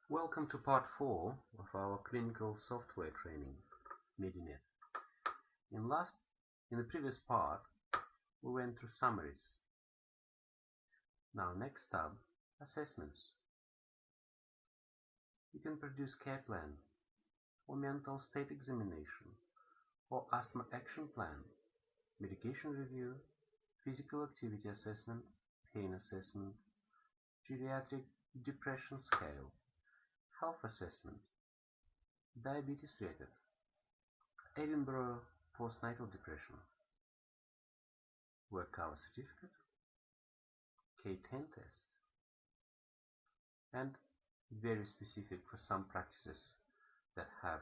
Welcome to part 4 of our clinical software training, Medinet. In the previous part, we went through summaries. Now, next tab, assessments. You can produce care plan, or mental state examination, or asthma action plan, medication review, physical activity assessment, pain assessment, geriatric depression scale, health assessment, diabetes rated, Edinburgh postnatal depression, work cover certificate, K10 test, and very specific for some practices that have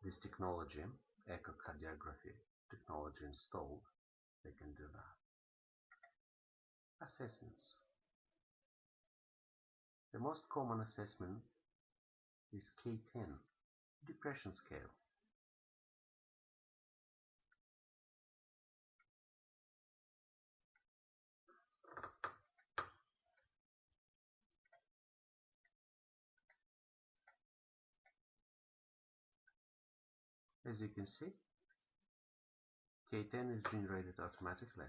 this technology, echocardiography technology installed, they can do that. Assessments. The most common assessment is K10, depression scale. As you can see, K10 is generated automatically,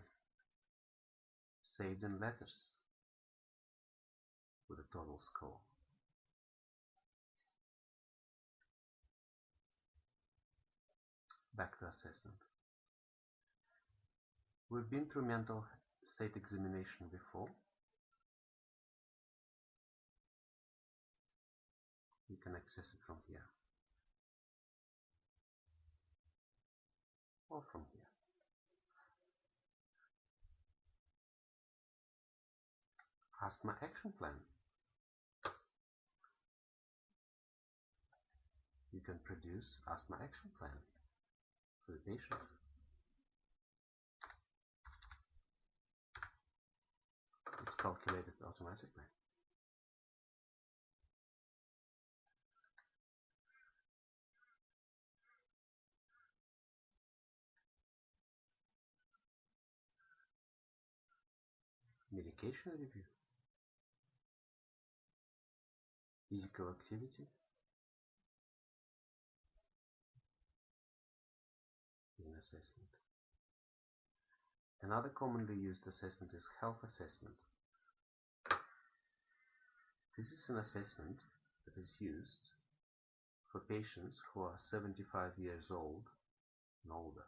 saved in letters with a total score. Back to assessment. We've been through mental state examination before. You can access it from here or from here. Asthma action plan. You can produce asthma action plan for the patient. It's calculated automatically. Medication review. Physical activity. In assessment. Another commonly used assessment is health assessment. This is an assessment that is used for patients who are 75 years old and older.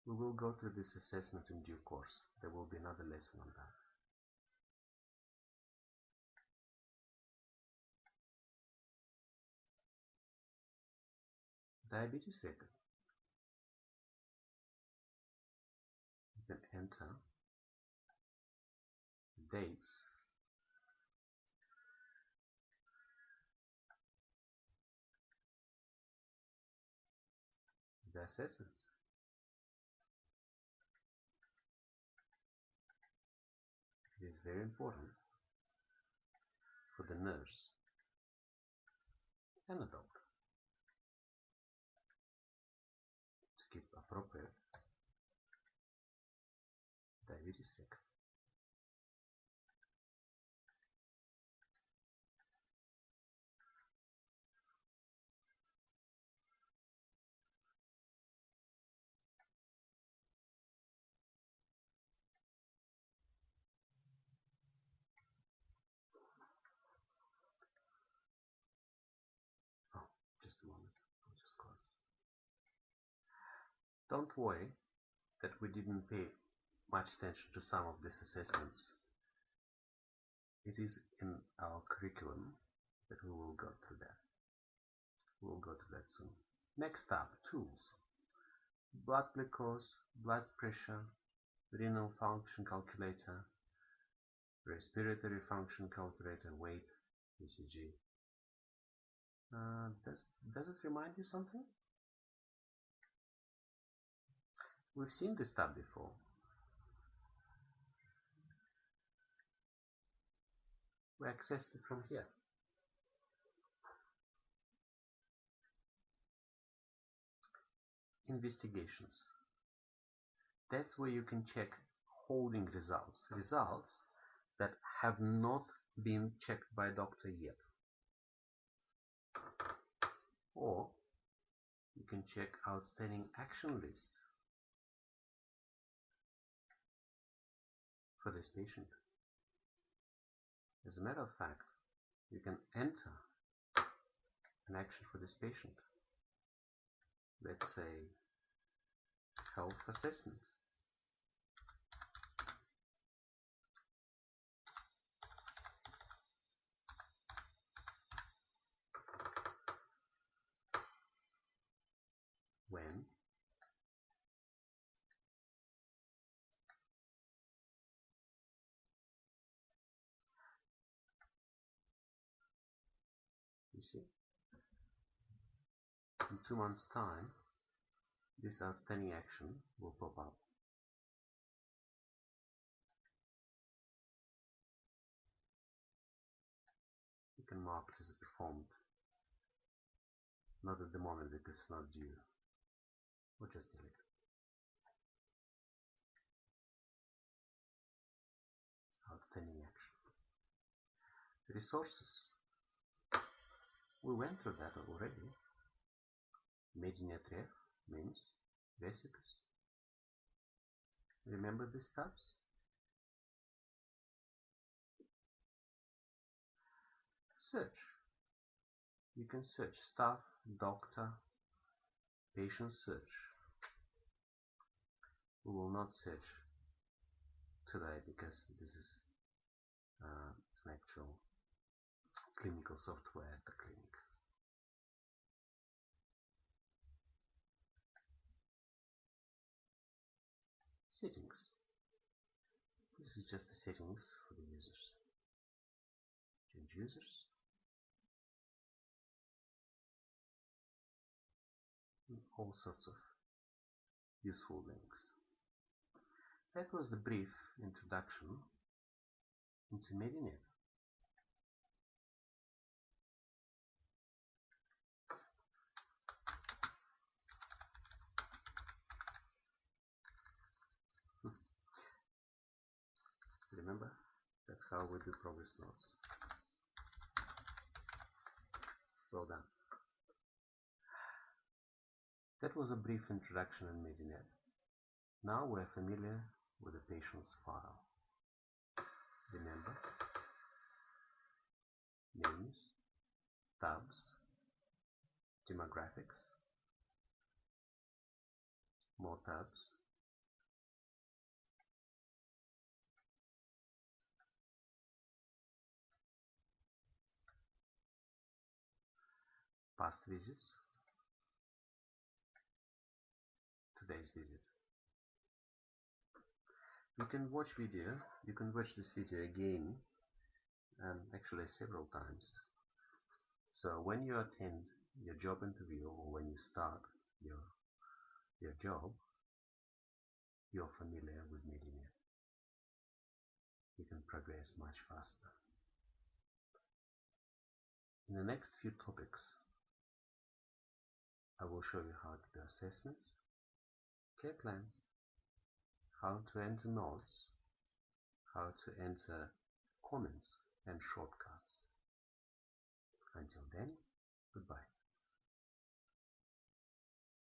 We will go through this assessment in due course. There will be another lesson on that. Diabetes record. You can enter dates, the assessments. It is very important for the nurse and the doctor to keep appropriate diabetes record. Oh, just a moment. I'll just close it. Don't worry that we didn't pay much attention to some of these assessments. It is in our curriculum that we will go through that. We'll go to that soon. Next up, tools. Blood glucose, blood pressure, renal function calculator, respiratory function calculator, weight, ECG. Does it remind you something? We've seen this tab before. We accessed it from here. Investigations. That's where you can check holding results that have not been checked by a doctor yet. Or you can check outstanding action list for this patient. As a matter of fact, you can enter an action for this patient. Let's say health assessment. When you see, in 2 months' time, this outstanding action will pop up. You can mark it as performed, not at the moment because it's not due, or just delete it. Outstanding action. Resources. We went through that already. Medinet means recipes. Remember these tabs? Search. You can search staff, doctor, patient search. We will not search today because this is an actual clinical software at the clinic. Settings. This is just the settings for the users. Change users. And all sorts of useful links. That was the brief introduction into Medinet. Remember, that's how we do progress notes. Well done. That was a brief introduction in Medinet. Now we're familiar with the patient's file. Remember, names, tabs, demographics, more tabs, past visits, today's visit. You can watch this video again, actually several times. So when you attend your job interview or when you start your job, you're familiar with Medinet. You can progress much faster. In the next few topics, I will show you how to do assessments, care plans, how to enter notes, how to enter comments and shortcuts. Until then, goodbye.